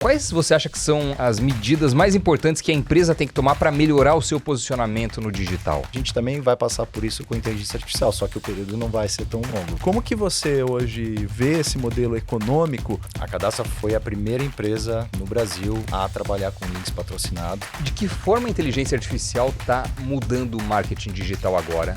Quais você acha que são as medidas mais importantes que a empresa tem que tomar para melhorar o seu posicionamento no digital? A gente também vai passar por isso com inteligência artificial, só que o período não vai ser tão longo. Como que você hoje vê esse modelo econômico? A Cadastra foi a primeira empresa no Brasil a trabalhar com links patrocinados. De que forma a inteligência artificial está mudando o marketing digital agora?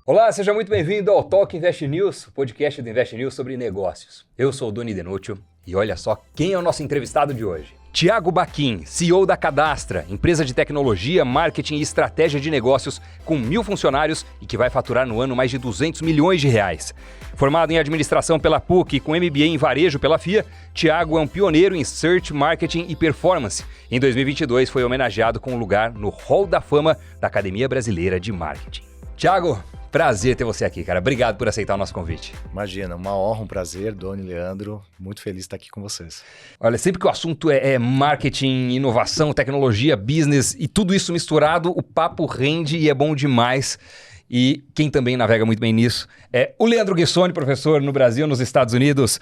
Olá, seja muito bem-vindo ao Talk Invest News, podcast do Invest News sobre negócios. Eu sou o Doni Denútil e olha só quem é o nosso entrevistado de hoje. Thiago Baquin, CEO da Cadastra, empresa de tecnologia, marketing e estratégia de negócios com 1.000 funcionários e que vai faturar no ano mais de 200 milhões de reais. Formado em administração pela PUC e com MBA em varejo pela FIA, Thiago é um pioneiro em Search, Marketing e Performance. Em 2022 foi homenageado com um lugar no Hall da Fama da Academia Brasileira de Marketing. Thiago, prazer ter você aqui, cara. Obrigado por aceitar o nosso convite. Imagina, uma honra, um prazer, Doni, Leandro. Muito feliz de estar aqui com vocês. Olha, sempre que o assunto é marketing, inovação, tecnologia, business e tudo isso misturado, o papo rende e é bom demais. E quem também navega muito bem nisso é o Leandro Ghissoni, professor no Brasil, nos Estados Unidos,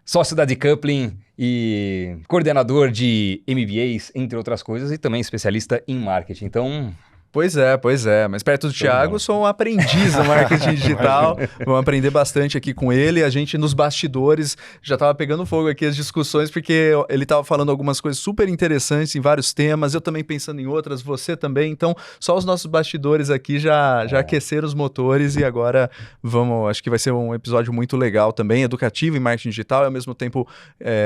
sócio da Decoupling e coordenador de MBAs, entre outras coisas, e também especialista em marketing. Então... Pois é. Mas perto do Thiago, sou um aprendiz do marketing digital. Vamos aprender bastante aqui com ele. A gente, nos bastidores, já estava pegando fogo aqui as discussões, porque ele estava falando algumas coisas super interessantes em vários temas, eu também pensando em outras, você também. Então, só os nossos bastidores aqui já aqueceram os motores e agora acho que vai ser um episódio muito legal também, educativo em marketing digital e, ao mesmo tempo,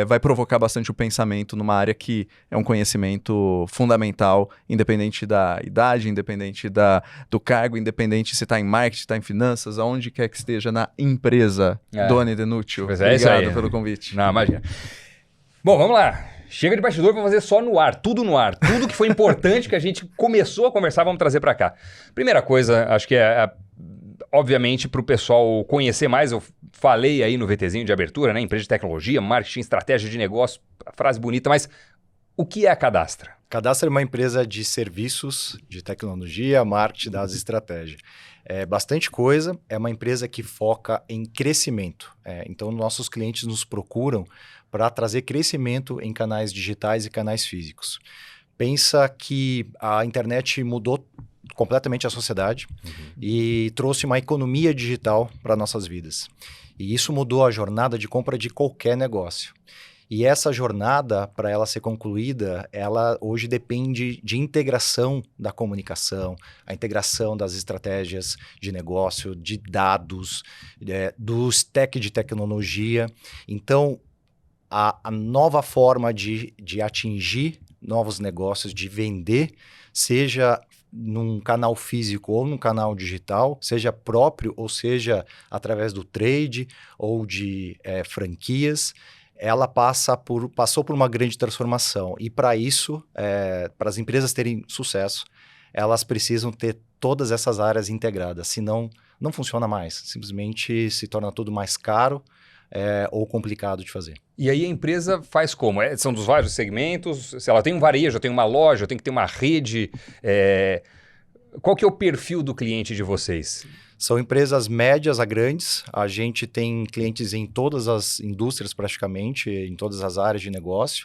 vai provocar bastante o pensamento numa área que é um conhecimento fundamental, independente da idade, independente do cargo, independente se está em marketing, está em finanças, aonde quer que esteja na empresa. Doni Denútil, obrigado pelo convite. Não, imagina. Bom, vamos lá. Chega de bastidor, vamos fazer só no ar, tudo no ar. Tudo que foi importante que a gente começou a conversar, vamos trazer para cá. Primeira coisa, acho que obviamente, para o pessoal conhecer mais, eu falei aí no VTzinho de abertura, né? Empresa de tecnologia, marketing, estratégia de negócio, frase bonita, mas o que é a Cadastra? Cadastra é uma empresa de serviços, de tecnologia, marketing, dados e estratégia. É bastante coisa, é uma empresa que foca em crescimento. Então, nossos clientes nos procuram para trazer crescimento em canais digitais e canais físicos. Pensa que a internet mudou completamente a sociedade e trouxe uma economia digital para nossas vidas. E isso mudou a jornada de compra de qualquer negócio. E essa jornada, para ela ser concluída, ela hoje depende de integração da comunicação, a integração das estratégias de negócio, de dados, do stack de tecnologia. Então, a nova forma de atingir novos negócios, de vender, seja num canal físico ou num canal digital, seja próprio ou seja através do trade ou de franquias, ela passou por uma grande transformação. E para isso, para as empresas terem sucesso, elas precisam ter todas essas áreas integradas, senão não funciona mais. Simplesmente se torna tudo mais caro ou complicado de fazer. E aí a empresa faz como? São dos vários segmentos? Se ela tem um varejo, tem uma loja, tem que ter uma rede. Qual que é o perfil do cliente de vocês? São empresas médias a grandes, a gente tem clientes em todas as indústrias praticamente, em todas as áreas de negócio.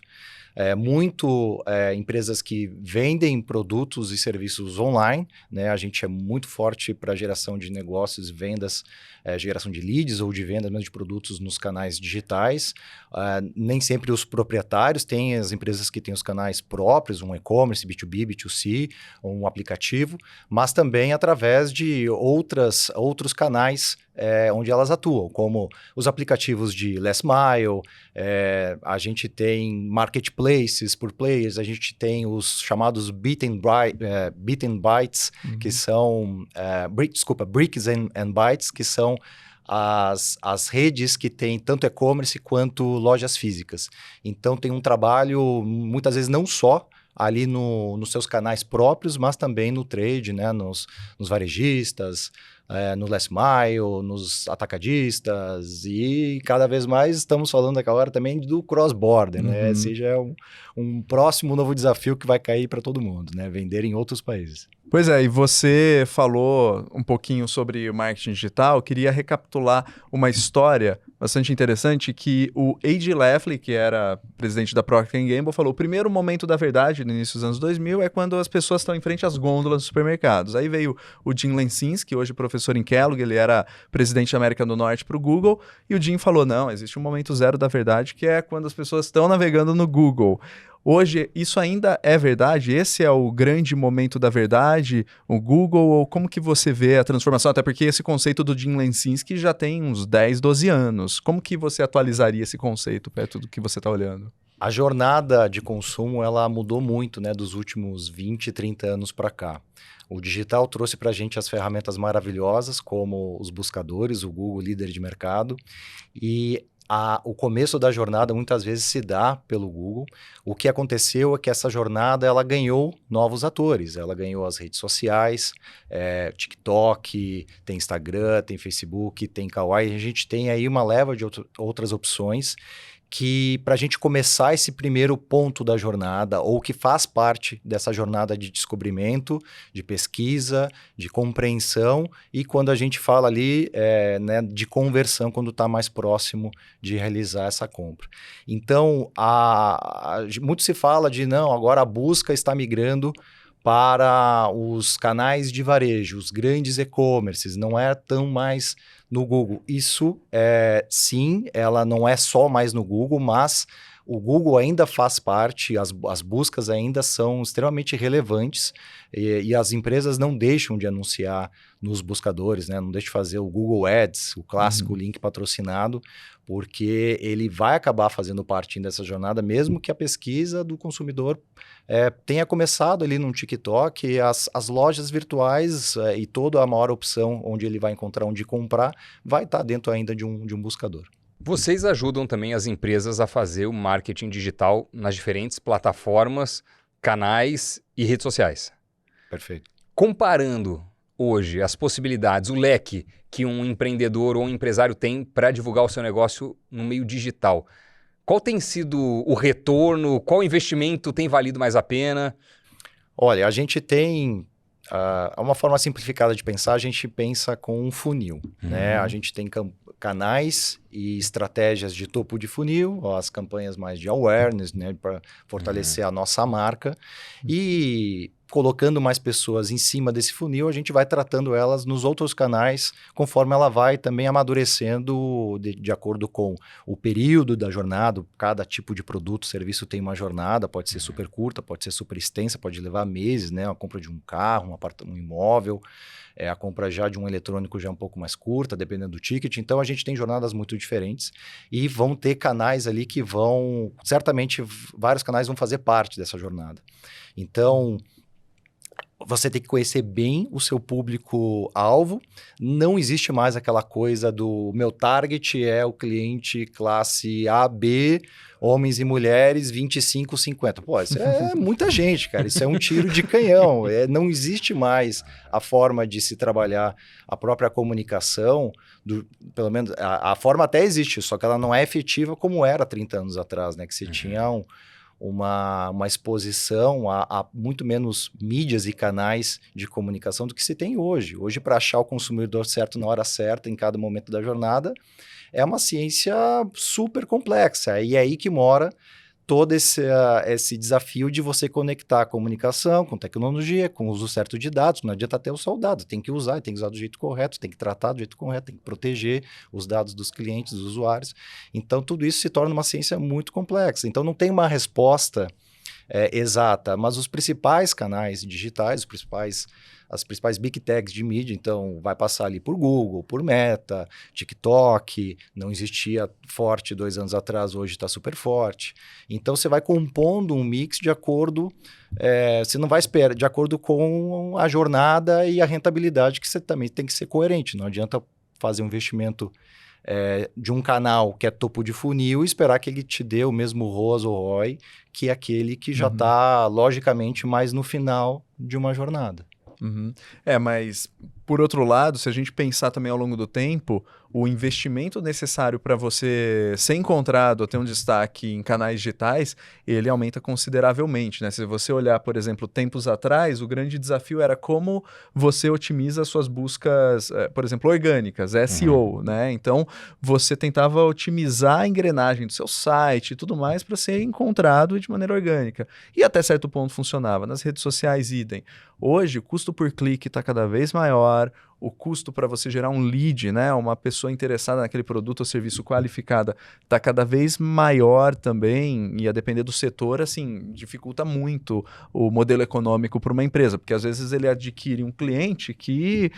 Empresas que vendem produtos e serviços online, né? A gente é muito forte para geração de negócios, vendas, geração de leads ou de vendas mesmo de produtos nos canais digitais. Nem sempre os proprietários têm as empresas que têm os canais próprios, um e-commerce, B2B, B2C, um aplicativo, mas também através de outros canais onde elas atuam, como os aplicativos de last mile, a gente tem marketplaces por players, a gente tem os chamados bit and bytes, que são, bricks and bytes, que são as redes que têm tanto e-commerce quanto lojas físicas. Então tem um trabalho, muitas vezes não só ali nos seus canais próprios, mas também no trade, né? nos varejistas, no last mile, nos atacadistas, e cada vez mais estamos falando agora também do cross-border, né? Seja um próximo novo desafio que vai cair para todo mundo, né? Vender em outros países. Pois é, e você falou um pouquinho sobre o marketing digital. Eu queria recapitular uma história bastante interessante que o A.G. Lafley, que era presidente da Procter & Gamble, falou: o primeiro momento da verdade no início dos anos 2000 é quando as pessoas estão em frente às gôndolas dos supermercados. Aí veio o Jim Lencinski, que hoje é professor em Kellogg, ele era presidente da América do Norte para o Google, e o Jim falou: não, existe um momento zero da verdade, que é quando as pessoas estão navegando no Google. Hoje, isso ainda é verdade? Esse é o grande momento da verdade, o Google? Ou como que você vê a transformação? Até porque esse conceito do Jim Lencinski já tem uns 10, 12 anos. Como que você atualizaria esse conceito perto do que você está olhando? A jornada de consumo, ela mudou muito, né, dos últimos 20, 30 anos para cá. O digital trouxe para a gente as ferramentas maravilhosas, como os buscadores, o Google líder de mercado, e o começo da jornada muitas vezes se dá pelo Google. O que aconteceu é que essa jornada ela ganhou novos atores, ela ganhou as redes sociais, TikTok, tem Instagram, tem Facebook, tem Kawaii, a gente tem aí uma leva de outras opções que para a gente começar esse primeiro ponto da jornada, ou que faz parte dessa jornada de descobrimento, de pesquisa, de compreensão, e quando a gente fala ali né, de conversão, quando está mais próximo de realizar essa compra. Então, muito se fala de, não, agora a busca está migrando para os canais de varejo, os grandes e-commerces, não é tão mais no Google. Isso, sim, ela não é só mais no Google, mas o Google ainda faz parte, as buscas ainda são extremamente relevantes e as empresas não deixam de anunciar nos buscadores, né? Não deixam de fazer o Google Ads, o clássico link patrocinado, porque ele vai acabar fazendo parte dessa jornada, mesmo que a pesquisa do consumidor tenha começado ali no TikTok, as lojas virtuais e toda a maior opção onde ele vai encontrar onde comprar, vai estar dentro ainda de um buscador. Vocês ajudam também as empresas a fazer o marketing digital nas diferentes plataformas, canais e redes sociais. Perfeito. Comparando hoje as possibilidades, o leque que um empreendedor ou um empresário tem para divulgar o seu negócio no meio digital, qual tem sido o retorno? Qual investimento tem valido mais a pena? Olha, a gente tem uma forma simplificada de pensar, a gente pensa com um funil, né? A gente tem canais e estratégias de topo de funil, as campanhas mais de awareness, né, para fortalecer a nossa marca, e colocando mais pessoas em cima desse funil, a gente vai tratando elas nos outros canais, conforme ela vai também amadurecendo de acordo com o período da jornada. Cada tipo de produto, serviço tem uma jornada, pode ser super curta, pode ser super extensa, pode levar meses, né? A compra de um carro, um imóvel, a compra já de um eletrônico já é um pouco mais curta, dependendo do ticket. Então, a gente tem jornadas muito diferentes e vão ter canais ali que vão... Certamente, vários canais vão fazer parte dessa jornada. Então, você tem que conhecer bem o seu público-alvo. Não existe mais aquela coisa do meu target é o cliente classe A, B, homens e mulheres, 25, 50. Pô, isso é muita gente, cara. Isso é um tiro de canhão. Não existe mais a forma de se trabalhar a própria comunicação. Pelo menos, a forma até existe, só que ela não é efetiva como era 30 anos atrás, né? Que você tinha uma exposição a muito menos mídias e canais de comunicação do que se tem hoje. Hoje, para achar o consumidor certo na hora certa, em cada momento da jornada, é uma ciência super complexa. E é aí que mora todo esse desafio de você conectar a comunicação com tecnologia, com o uso certo de dados. Não adianta ter o soldado, tem que usar do jeito correto, tem que tratar do jeito correto, tem que proteger os dados dos clientes, dos usuários. Então, tudo isso se torna uma ciência muito complexa. Então, não tem uma resposta exata, mas os principais canais digitais, as principais big techs de mídia, então vai passar ali por Google, por Meta, TikTok, não existia forte 2 anos atrás, hoje está super forte. Então você vai compondo um mix de acordo, você não vai esperar, de acordo com a jornada e a rentabilidade, que você também tem que ser coerente, não adianta fazer um investimento de um canal que é topo de funil e esperar que ele te dê o mesmo ROAS ou ROI que aquele que já está, logicamente, mais no final de uma jornada. Mas Por outro lado, se a gente pensar também ao longo do tempo, o investimento necessário para você ser encontrado ou ter um destaque em canais digitais, ele aumenta consideravelmente, né? Se você olhar, por exemplo, tempos atrás, o grande desafio era como você otimiza as suas buscas, por exemplo, orgânicas, SEO, né? Então, você tentava otimizar a engrenagem do seu site e tudo mais para ser encontrado de maneira orgânica. E até certo ponto funcionava. Nas redes sociais, idem. Hoje, o custo por clique está cada vez maior, o custo para você gerar um lead, né, uma pessoa interessada naquele produto ou serviço qualificada, está cada vez maior também, e a depender do setor, assim, dificulta muito o modelo econômico para uma empresa, porque às vezes ele adquire um cliente que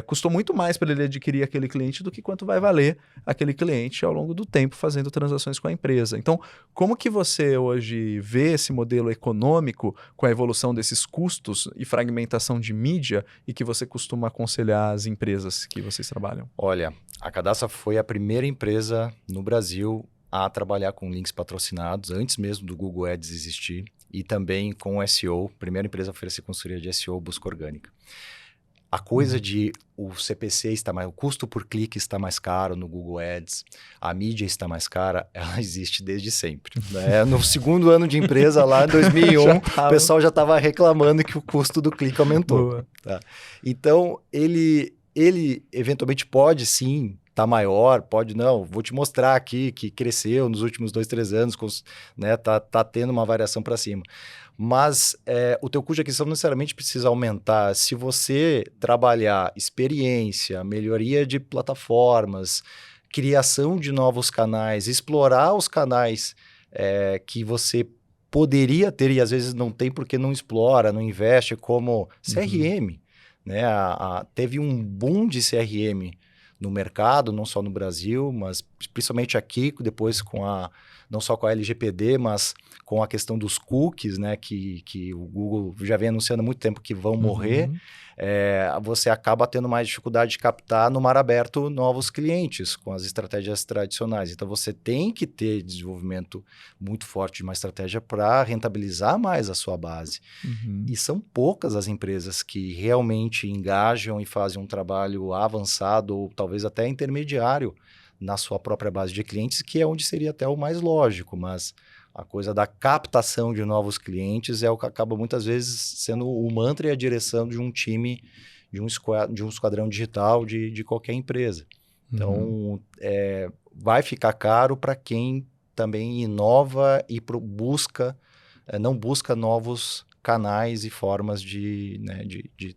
custou muito mais para ele adquirir aquele cliente do que quanto vai valer aquele cliente ao longo do tempo fazendo transações com a empresa. Então, como que você hoje vê esse modelo econômico com a evolução desses custos e fragmentação de mídia e que você costuma aconselhar as empresas que vocês trabalham? Olha, a Cadastra foi a primeira empresa no Brasil a trabalhar com links patrocinados, antes mesmo do Google Ads existir, e também com SEO, primeira empresa a oferecer consultoria de SEO, busca orgânica. A coisa de o CPC está mais, o custo por clique está mais caro no Google Ads, a mídia está mais cara, ela existe desde sempre. Né? No segundo ano de empresa, lá em 2001, o pessoal já estava reclamando que o custo do clique aumentou. Tá? Então, ele eventualmente pode sim estar maior, pode não, vou te mostrar aqui que cresceu nos últimos 2, 3 anos, né? Tá tendo uma variação para cima. Mas o teu custo de aquisição não necessariamente precisa aumentar. Se você trabalhar experiência, melhoria de plataformas, criação de novos canais, explorar os canais que você poderia ter e às vezes não tem porque não explora, não investe, como CRM. Né? Teve um boom de CRM no mercado, não só no Brasil, mas principalmente aqui, depois não só com a LGPD, mas com a questão dos cookies, né, que o Google já vem anunciando há muito tempo que vão morrer, você acaba tendo mais dificuldade de captar no mar aberto novos clientes com as estratégias tradicionais. Então, você tem que ter desenvolvimento muito forte de uma estratégia para rentabilizar mais a sua base. E são poucas as empresas que realmente engajam e fazem um trabalho avançado ou talvez até intermediário na sua própria base de clientes, que é onde seria até o mais lógico, mas a coisa da captação de novos clientes é o que acaba muitas vezes sendo o mantra e a direção de um time, de um esquadrão digital de qualquer empresa. Então, vai ficar caro para quem também inova e não busca novos canais e formas de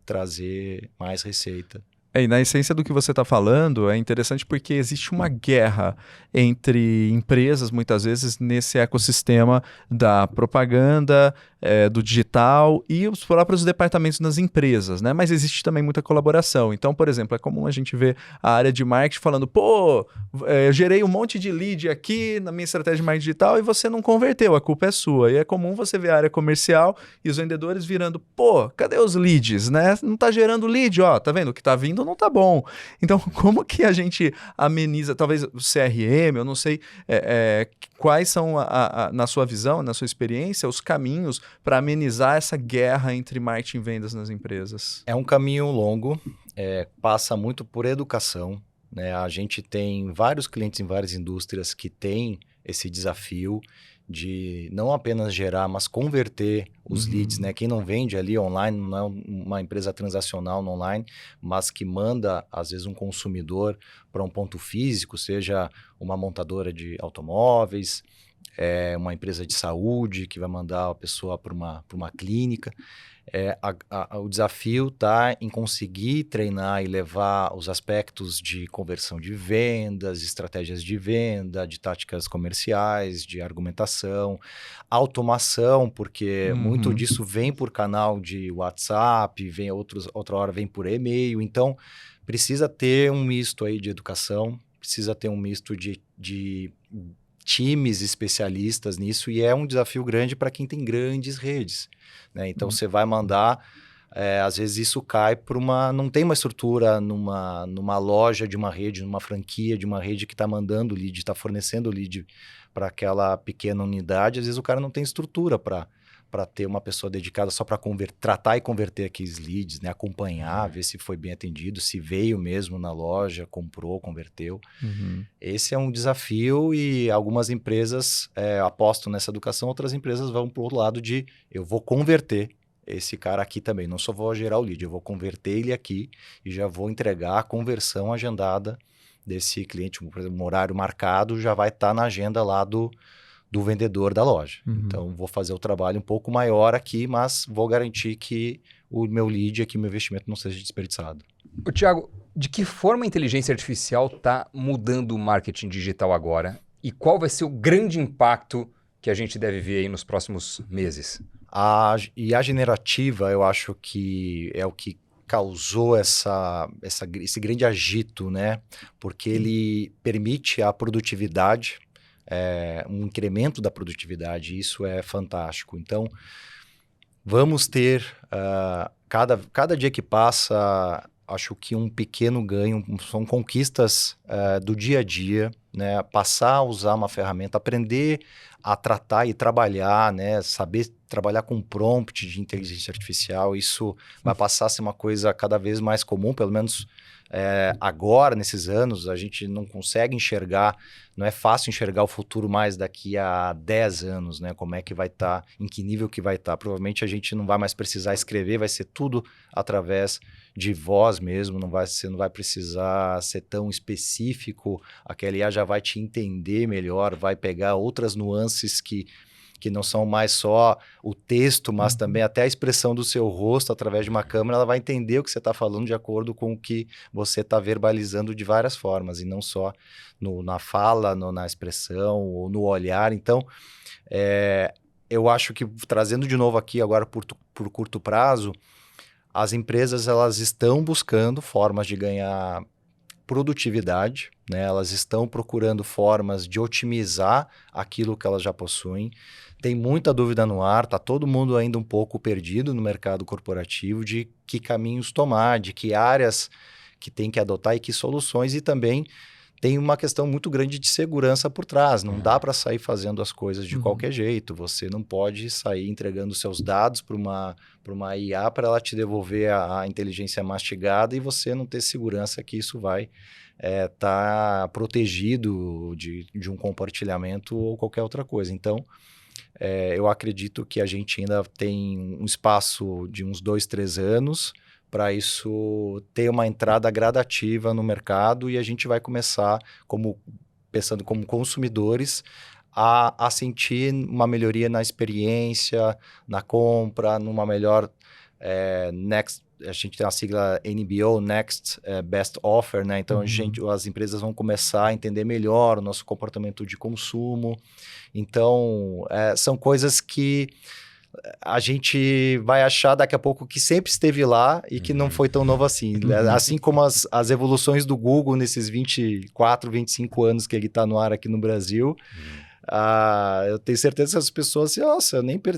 trazer mais receita. E na essência do que você está falando, é interessante porque existe uma guerra entre empresas, muitas vezes, nesse ecossistema da propaganda, do digital e os próprios departamentos das empresas, né? Mas existe também muita colaboração. Então, por exemplo, é comum a gente ver a área de marketing falando, eu gerei um monte de lead aqui na minha estratégia de marketing digital e você não converteu, a culpa é sua. E é comum você ver a área comercial e os vendedores virando, cadê os leads, né? Não está gerando lead, tá vendo? O que está vindo não tá bom. Então, como que a gente ameniza, talvez o CRM, eu não sei quais são, na sua visão, na sua experiência, os caminhos para amenizar essa guerra entre marketing e vendas nas empresas? É um caminho longo, passa muito por educação, né? A gente tem vários clientes em várias indústrias que têm esse desafio de não apenas gerar, mas converter os leads, né? Quem não vende ali online, não é uma empresa transacional no online, mas que manda, às vezes, um consumidor para um ponto físico, seja uma montadora de automóveis, uma empresa de saúde que vai mandar a pessoa para uma clínica. O desafio está em conseguir treinar e levar os aspectos de conversão de vendas, estratégias de venda, de táticas comerciais, de argumentação, automação, porque muito disso vem por canal de WhatsApp, outra hora vem por e-mail. Então, precisa ter um misto aí de educação, precisa ter um misto de times especialistas nisso, e é um desafio grande para quem tem grandes redes, né? Então, você vai mandar, às vezes isso cai por não tem uma estrutura numa loja de uma rede, numa franquia de uma rede que está mandando lead, está fornecendo lead para aquela pequena unidade, às vezes o cara não tem estrutura para para ter uma pessoa dedicada só para tratar e converter aqueles leads, né? Acompanhar, ver se foi bem atendido, se veio mesmo na loja, comprou, converteu. Esse é um desafio e algumas empresas apostam nessa educação, outras empresas vão para o outro lado de eu vou converter esse cara aqui também, não só vou gerar o lead, eu vou converter ele aqui e já vou entregar a conversão agendada desse cliente, por exemplo, um horário marcado já vai estar na agenda lá do vendedor da loja. Então, vou fazer o trabalho um pouco maior aqui, mas vou garantir que o meu lead aqui, meu investimento não seja desperdiçado. Tiago, de que forma a inteligência artificial está mudando o marketing digital agora? E qual vai ser o grande impacto que a gente deve ver aí nos próximos meses? A IA generativa, eu acho que é o que causou esse grande agito, né? Porque ele permite a produtividade, um incremento da produtividade, e isso é fantástico. Então, vamos ter, cada dia que passa, acho que um pequeno ganho, são conquistas do dia a dia, né? Passar a usar uma ferramenta, aprender a tratar e trabalhar, né? Saber trabalhar com prompt de inteligência artificial, isso vai passar a ser uma coisa cada vez mais comum, pelo menos agora, nesses anos, a gente não consegue enxergar, não é fácil enxergar o futuro mais daqui a 10 anos, né? Como é que vai estar, em que nível que vai estar. Provavelmente a gente não vai mais precisar escrever, vai ser tudo através de voz mesmo, você não vai precisar ser tão específico, aquela IA já vai te entender melhor, vai pegar outras nuances que não são mais só o texto, mas também até a expressão do seu rosto através de uma câmera, ela vai entender o que você está falando de acordo com o que você está verbalizando de várias formas, e não só na fala, na expressão ou no olhar. Então, eu acho que, trazendo de novo aqui agora por curto prazo, as empresas elas estão buscando formas de ganhar produtividade, né? Elas estão procurando formas de otimizar aquilo que elas já possuem. Tem muita dúvida no ar, está todo mundo ainda um pouco perdido no mercado corporativo de que caminhos tomar, de que áreas que tem que adotar e que soluções, e também tem uma questão muito grande de segurança por trás. Não dá para sair fazendo as coisas de qualquer jeito. Você não pode sair entregando seus dados para uma IA para ela te devolver a inteligência mastigada e você não ter segurança que isso vai tá protegido de um compartilhamento ou qualquer outra coisa. Então, eu acredito que a gente ainda tem um espaço de uns 2, 3 anos para isso ter uma entrada gradativa no mercado, e a gente vai começar, pensando como consumidores, a sentir uma melhoria na experiência, na compra, numa melhor Next. A gente tem a sigla NBO, Next Best Offer, né? Então, as empresas vão começar a entender melhor o nosso comportamento de consumo. Então, são coisas que a gente vai achar daqui a pouco que sempre esteve lá e que não foi tão novo assim. Assim como as evoluções do Google nesses 24, 25 anos que ele está no ar aqui no Brasil. Eu tenho certeza que as pessoas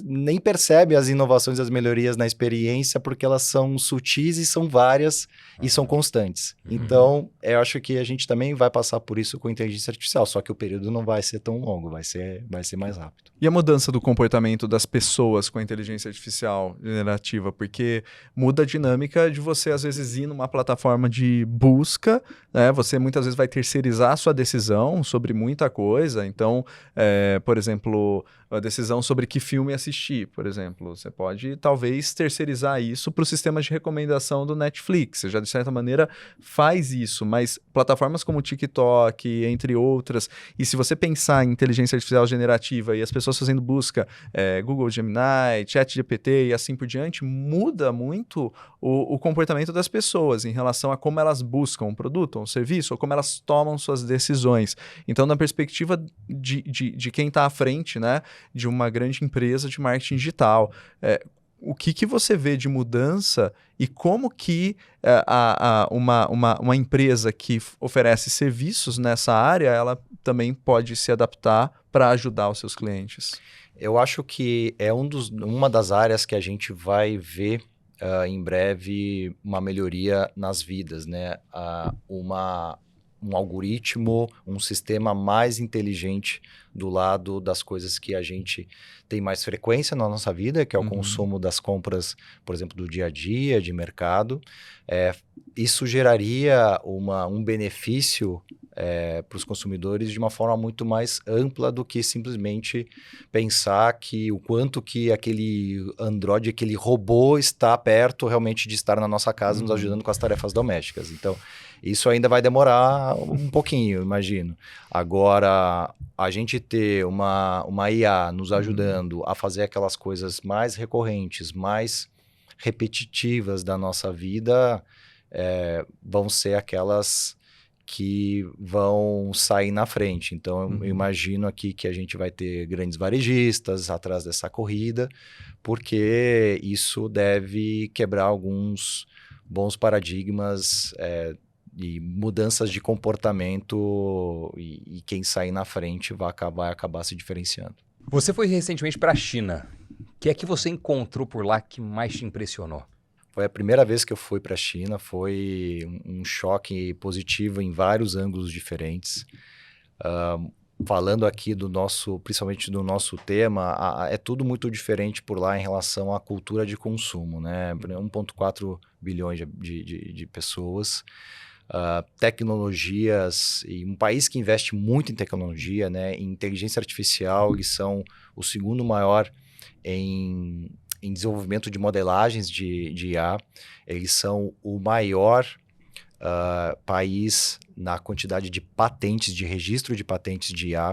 nem percebem as inovações, as melhorias na experiência, porque elas são sutis e são várias e são constantes. Então, eu acho que a gente também vai passar por isso com inteligência artificial, só que o período não vai ser tão longo, vai ser mais rápido. E a mudança do comportamento das pessoas com a inteligência artificial generativa? Porque muda a dinâmica de você, às vezes, ir numa plataforma de busca, né? Você muitas vezes vai terceirizar a sua decisão sobre muita coisa. Então, por exemplo, a decisão sobre que filme assistir, por exemplo. Você pode, talvez, terceirizar isso para o sistema de recomendação do Netflix. Você já, de certa maneira, faz isso, mas plataformas como o TikTok, entre outras, e se você pensar em inteligência artificial generativa e as pessoas fazendo busca, Google Gemini, ChatGPT e assim por diante, muda muito o comportamento das pessoas em relação a como elas buscam um produto, um serviço, ou como elas tomam suas decisões. Então, na perspectiva de quem está à frente, né, de uma grande empresa de marketing digital, o que você vê de mudança e como que uma empresa que oferece serviços nessa área, ela também pode se adaptar para ajudar os seus clientes? Eu acho que é uma das áreas que a gente vai ver em breve uma melhoria nas vidas, né? um algoritmo, um sistema mais inteligente do lado das coisas que a gente tem mais frequência na nossa vida, que é o consumo das compras, por exemplo, do dia a dia, de mercado. Isso geraria um benefício para os consumidores de uma forma muito mais ampla do que simplesmente pensar que o quanto que aquele Android, aquele robô está perto realmente de estar na nossa casa nos ajudando com as tarefas domésticas. Então, isso ainda vai demorar um pouquinho, imagino. Agora, a gente ter uma IA nos ajudando a fazer aquelas coisas mais recorrentes, mais repetitivas da nossa vida, vão ser aquelas que vão sair na frente. Então, eu imagino aqui que a gente vai ter grandes varejistas atrás dessa corrida, porque isso deve quebrar alguns bons paradigmas e mudanças de comportamento, e quem sair na frente vai acabar se diferenciando. Você foi recentemente para a China. O que é que você encontrou por lá que mais te impressionou? Foi a primeira vez que eu fui para a China, foi um choque positivo em vários ângulos diferentes. Falando aqui principalmente do nosso tema, é tudo muito diferente por lá em relação à cultura de consumo, né? 1,4 bilhões de pessoas, tecnologias, e um país que investe muito em tecnologia, né? Em inteligência artificial, eles são o segundo maior em desenvolvimento de modelagens de IA. Eles são o maior país na quantidade de patentes, de registro de patentes de IA.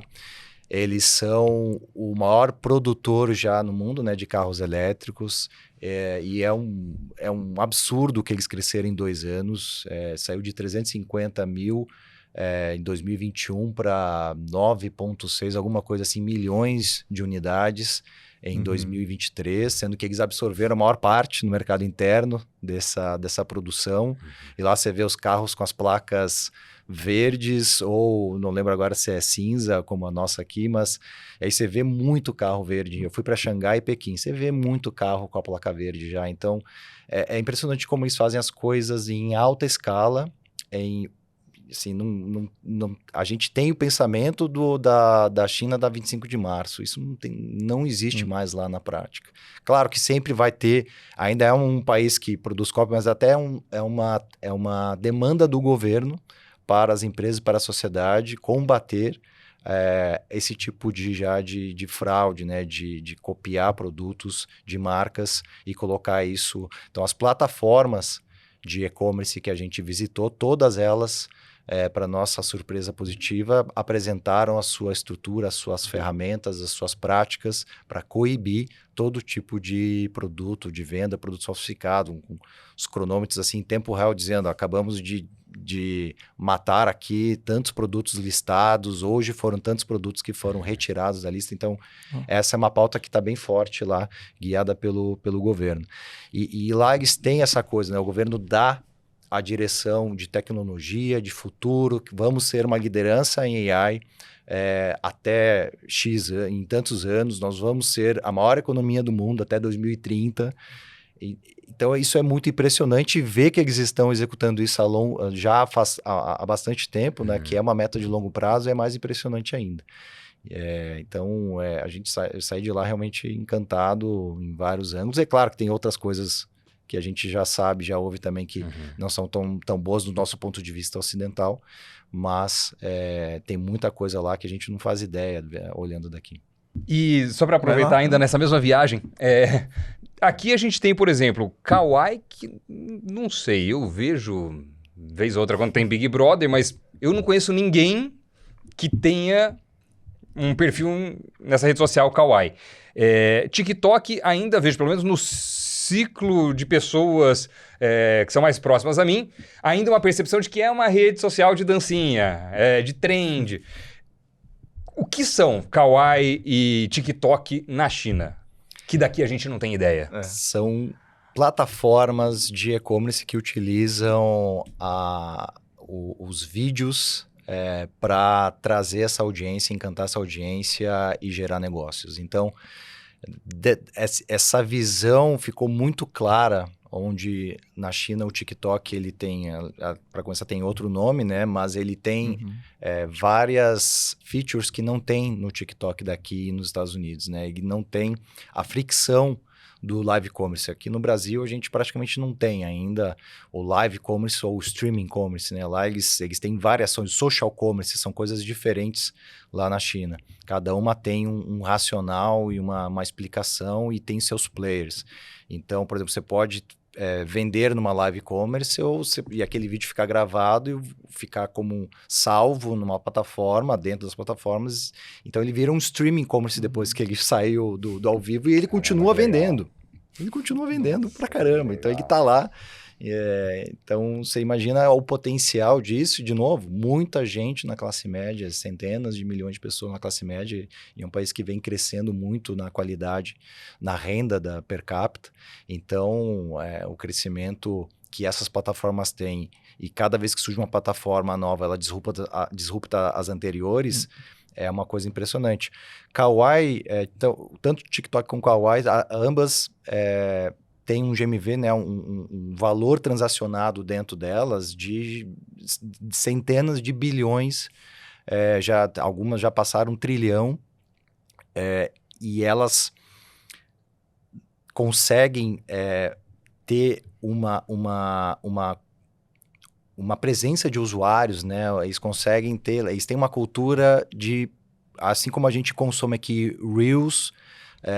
Eles são o maior produtor já no mundo, né, de carros elétricos, e é um absurdo que eles cresceram em 2 anos. Saiu de 350 mil em 2021 para 9,6, alguma coisa assim, milhões de unidades em 2023, sendo que eles absorveram a maior parte no mercado interno dessa produção. E lá você vê os carros com as placas verdes, ou não lembro agora se é cinza, como a nossa aqui, mas aí você vê muito carro verde. Eu fui para Xangai e Pequim, você vê muito carro com a placa verde já. Então, é impressionante como eles fazem as coisas em alta escala. Assim, a gente tem o pensamento da China da 25 de março. Isso não existe mais lá na prática. Claro que sempre vai ter, ainda é um país que produz cópia, mas até é uma demanda do governo para as empresas, para a sociedade, combater esse tipo de fraude, né? De copiar produtos de marcas e colocar isso. Então, as plataformas de e-commerce que a gente visitou, todas elas, para nossa surpresa positiva, apresentaram a sua estrutura, as suas ferramentas, as suas práticas para coibir todo tipo de produto, de venda, produto falsificado, com os cronômetros assim, em tempo real, dizendo: acabamos de matar aqui tantos produtos listados, hoje foram tantos produtos que foram retirados da lista. Então, essa é uma pauta que está bem forte lá, guiada pelo governo. E lá eles têm essa coisa, né? O governo dá a direção de tecnologia, de futuro, que vamos ser uma liderança em AI até em tantos anos, nós vamos ser a maior economia do mundo até 2030. Então, isso é muito impressionante ver que eles estão executando isso já há bastante tempo, né? Que é uma meta de longo prazo, é mais impressionante ainda. Então, a gente sai de lá realmente encantado em vários ângulos. É claro que tem outras coisas que a gente já sabe, já ouve também, que não são tão boas do nosso ponto de vista ocidental, mas tem muita coisa lá que a gente não faz ideia olhando daqui. E só para aproveitar ainda nessa mesma viagem, aqui a gente tem, por exemplo, Kawaii, que não sei, eu vejo vez ou outra quando tem Big Brother, mas eu não conheço ninguém que tenha um perfil nessa rede social Kawaii. TikTok ainda vejo, pelo menos no ciclo de pessoas que são mais próximas a mim, ainda uma percepção de que é uma rede social de dancinha, de trend. O que são Kawaii e TikTok na China? Que daqui a gente não tem ideia. São plataformas de e-commerce que utilizam os vídeos para trazer essa audiência, encantar essa audiência e gerar negócios. Então, essa visão ficou muito clara onde na China o TikTok ele tem, para começar, tem outro nome, né? Mas ele tem várias features que não tem no TikTok daqui nos Estados Unidos, né? Ele não tem a fricção do live commerce. Aqui no Brasil a gente praticamente não tem ainda o live commerce ou o streaming commerce, né? Lá eles têm variações, social commerce, são coisas diferentes lá na China. Cada uma tem um racional e uma explicação e tem seus players. Então, por exemplo, você pode vender numa live commerce e aquele vídeo ficar gravado e ficar como salvo numa plataforma, dentro das plataformas. Então ele vira um streaming commerce depois que ele saiu do ao vivo e ele continua vendendo. Ele continua vendendo pra caramba. Então ele tá lá. Então você imagina o potencial disso, de novo, muita gente na classe média, centenas de milhões de pessoas na classe média, em um país que vem crescendo muito na qualidade, na renda da per capita. Então o crescimento que essas plataformas têm, e cada vez que surge uma plataforma nova, ela disrupta as anteriores, é uma coisa impressionante. Kawaii, tanto TikTok como Kawaii, ambas tem um GMV, né, um valor transacionado dentro delas de centenas de bilhões, algumas já passaram 1 trilhão, e elas conseguem ter uma presença de usuários, né? Eles têm uma cultura de, assim como a gente consome aqui Reels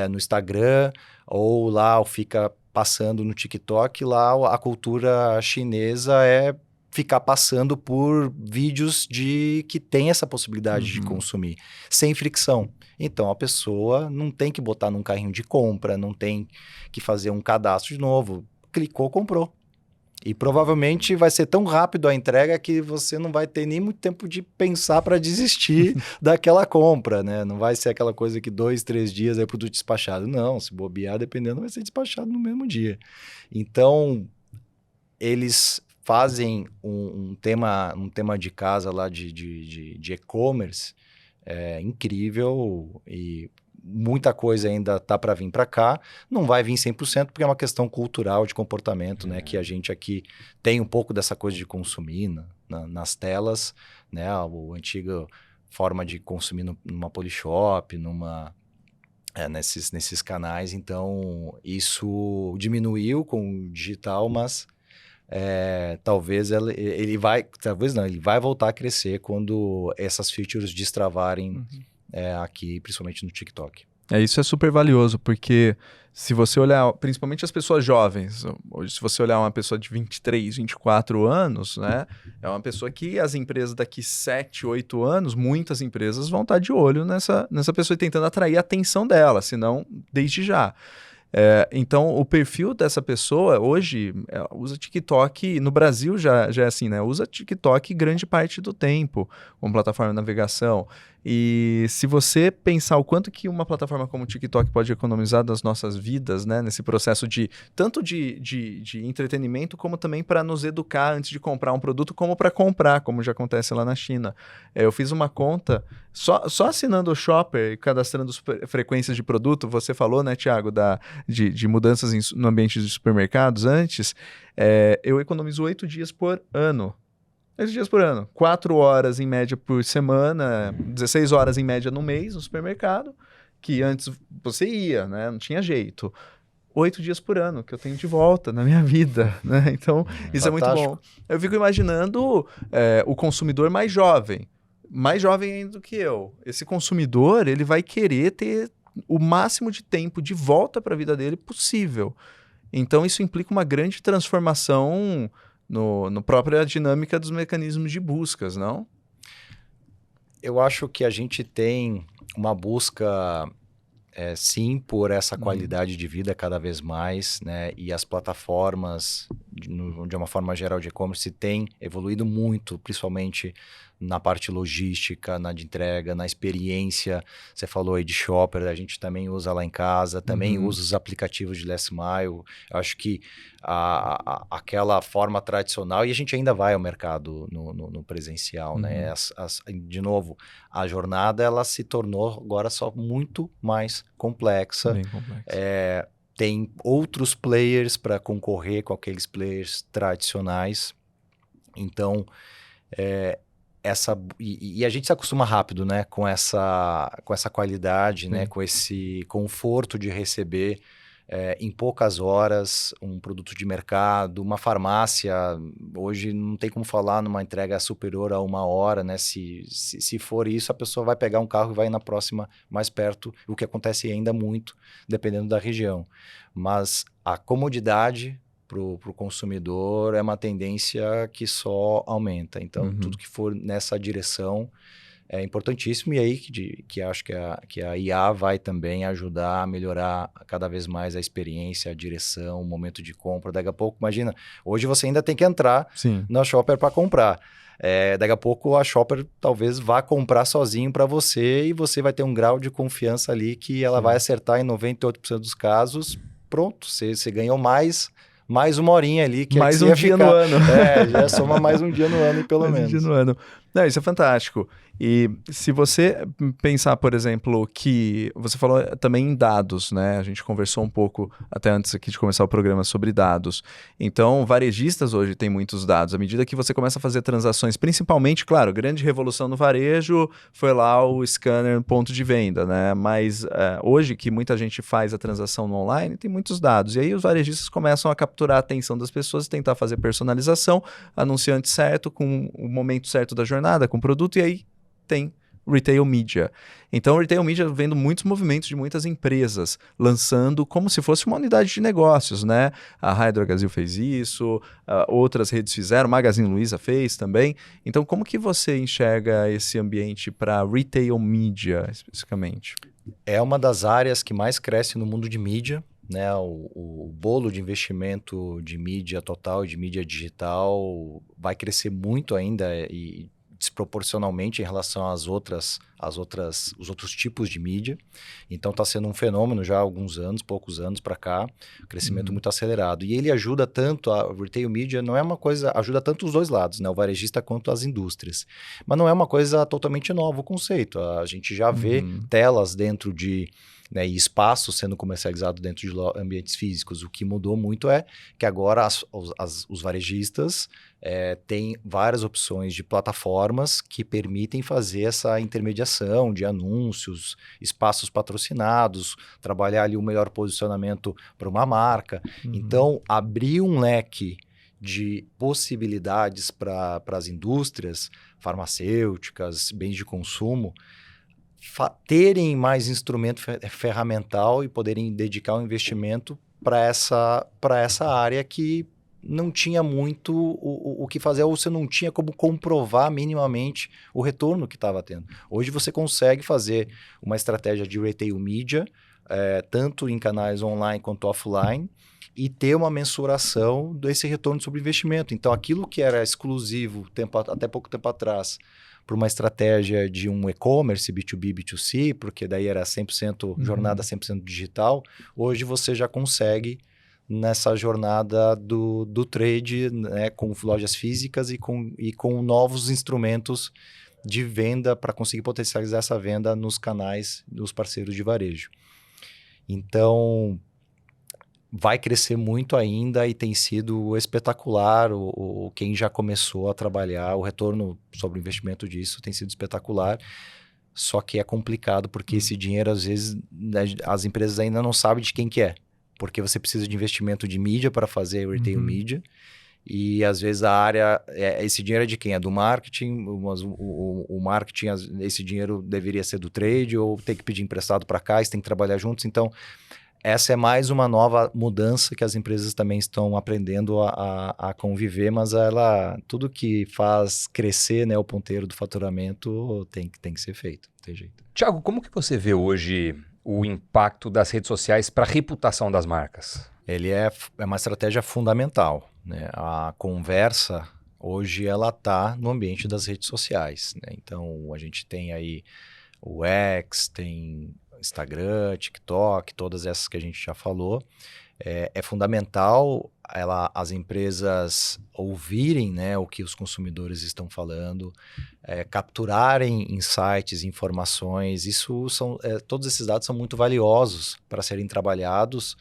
no Instagram, ou lá fica passando no TikTok, lá a cultura chinesa é ficar passando por vídeos que tem essa possibilidade de consumir, sem fricção. Então, a pessoa não tem que botar num carrinho de compra, não tem que fazer um cadastro de novo. Clicou, comprou. E provavelmente vai ser tão rápido a entrega que você não vai ter nem muito tempo de pensar para desistir daquela compra, né? Não vai ser aquela coisa que 2, 3 dias é o produto despachado. Não, se bobear, dependendo, vai ser despachado no mesmo dia. Então, eles fazem um tema de casa lá de e-commerce incrível, e muita coisa ainda tá para vir para cá. Não vai vir 100% porque é uma questão cultural de comportamento, né? Que a gente aqui tem um pouco dessa coisa de consumir nas telas, né? A antiga forma de consumir numa Polishop, nesses canais. Então, isso diminuiu com o digital, mas talvez ele vai voltar a crescer quando essas features destravarem aqui, principalmente no TikTok. Isso é super valioso, porque se você olhar, principalmente as pessoas jovens, hoje se você olhar uma pessoa de 23, 24 anos, né, é uma pessoa que as empresas daqui 7, 8 anos, muitas empresas vão estar de olho nessa pessoa e tentando atrair a atenção dela, senão desde já. Então, o perfil dessa pessoa hoje usa TikTok, no Brasil já é assim, né? Usa TikTok grande parte do tempo como plataforma de navegação. E se você pensar o quanto que uma plataforma como o TikTok pode economizar das nossas vidas, né? Nesse processo tanto de entretenimento, como também para nos educar antes de comprar um produto, como para comprar, como já acontece lá na China. Eu fiz uma conta, só assinando o Shopper e cadastrando frequências de produto. Você falou, né, Thiago, de mudanças no ambiente de supermercados antes. Eu economizo 8 dias por ano. 8 dias por ano. 4 horas em média por semana, 16 horas em média no mês no supermercado, que antes você ia, né? Não tinha jeito. 8 dias por ano que eu tenho de volta na minha vida, né? Então, isso fantástico. É muito bom. Eu fico imaginando o consumidor mais jovem ainda do que eu. Esse consumidor, ele vai querer ter o máximo de tempo de volta para a vida dele possível. Então, isso implica uma grande transformação no própria dinâmica dos mecanismos de buscas, não? Eu acho que a gente tem uma busca, sim, por essa qualidade de vida cada vez mais, né? E as plataformas, de uma forma geral de e-commerce, têm evoluído muito, principalmente na parte logística, na de entrega, na experiência. Você falou aí de Shopper, a gente também usa lá em casa, também usa os aplicativos de Last Mile. Eu acho que aquela forma tradicional, e a gente ainda vai ao mercado no presencial, né? De novo, a jornada ela se tornou agora só muito mais complexa. Bem complexa. tem outros players para concorrer com aqueles players tradicionais. Então, e a gente se acostuma rápido, né, com essa qualidade, né, com esse conforto de receber em poucas horas um produto de mercado. Uma farmácia, hoje não tem como falar numa entrega superior a 1 hora, né? Se for isso, a pessoa vai pegar um carro e vai na próxima mais perto, o que acontece ainda muito, dependendo da região. Mas a comodidade para o consumidor é uma tendência que só aumenta. Então, tudo que for nessa direção é importantíssimo, e aí que acho que a IA vai também ajudar a melhorar cada vez mais a experiência, a direção, o momento de compra. Daqui a pouco, imagina, hoje você ainda tem que entrar na Shopper para comprar. Daqui a pouco a Shopper talvez vá comprar sozinho para você e você vai ter um grau de confiança ali que ela vai acertar em 98% dos casos. Pronto, você ganhou mais 1 horinha ali. Que mais um dia no ano. Já soma mais um dia no ano, pelo menos. Mais um dia no ano. Não, isso é fantástico. E se você pensar, por exemplo, que você falou também em dados, né? A gente conversou um pouco até antes aqui de começar o programa sobre dados. Então, varejistas hoje têm muitos dados. À medida que você começa a fazer transações, principalmente, claro, grande revolução no varejo foi lá o scanner ponto de venda, né? Mas hoje que muita gente faz a transação no online, tem muitos dados. E aí os varejistas começam a capturar a atenção das pessoas e tentar fazer personalização, anunciante certo, com o momento certo da jornada, com o produto, e aí tem Retail Media. Então, o Retail Media vendo muitos movimentos de muitas empresas, lançando como se fosse uma unidade de negócios, né? A Hydro Brasil fez isso, outras redes fizeram, Magazine Luiza fez também. Então, como que você enxerga esse ambiente para Retail Media, especificamente? É uma das áreas que mais cresce no mundo de mídia, né? O bolo de investimento de mídia total e de mídia digital vai crescer muito ainda e desproporcionalmente em relação os outros tipos de mídia. Então está sendo um fenômeno já há alguns anos, poucos anos para cá, crescimento muito acelerado. E ele ajuda tanto, a Retail Media não é uma coisa, ajuda tanto os dois lados, né? O varejista quanto as indústrias. Mas não é uma coisa totalmente nova o conceito. A gente já vê telas dentro de... né, e espaço sendo comercializado dentro de ambientes físicos. O que mudou muito é que agora os varejistas têm várias opções de plataformas que permitem fazer essa intermediação de anúncios, espaços patrocinados, trabalhar ali o melhor posicionamento para uma marca. Então, abrir um leque de possibilidades para as indústrias farmacêuticas, bens de consumo, terem mais instrumento ferramental e poderem dedicar um investimento para essa área que não tinha muito o que fazer, ou você não tinha como comprovar minimamente o retorno que estava tendo. Hoje você consegue fazer uma estratégia de retail media, tanto em canais online quanto offline, e ter uma mensuração desse retorno sobre investimento. Então, aquilo que era exclusivo até pouco tempo atrás, para uma estratégia de um e-commerce, B2B, B2C, porque daí era 100% jornada 100% digital, hoje você já consegue nessa jornada do trade, né, com lojas físicas e com novos instrumentos de venda para conseguir potencializar essa venda nos canais dos parceiros de varejo. Então, vai crescer muito ainda e tem sido espetacular. Quem já começou a trabalhar, o retorno sobre o investimento disso tem sido espetacular. Só que é complicado porque esse dinheiro, às vezes, as empresas ainda não sabem de quem que é. Porque você precisa de investimento de mídia para fazer retail media. E, às vezes, a área... esse dinheiro é de quem? É do marketing. Mas o marketing, esse dinheiro deveria ser do trade ou tem que pedir emprestado para cá, eles têm que trabalhar juntos. Então, essa é mais uma nova mudança que as empresas também estão aprendendo a conviver, mas tudo que faz crescer, né, o ponteiro do faturamento tem que ser feito, não tem jeito. Thiago, como que você vê hoje o impacto das redes sociais para a reputação das marcas? Ele é uma estratégia fundamental, né? A conversa hoje ela está no ambiente das redes sociais, né? Então a gente tem aí o X, tem Instagram, TikTok, todas essas que a gente já falou. É fundamental as empresas ouvirem, né, o que os consumidores estão falando, capturarem insights, informações. Todos esses dados são muito valiosos para serem trabalhados,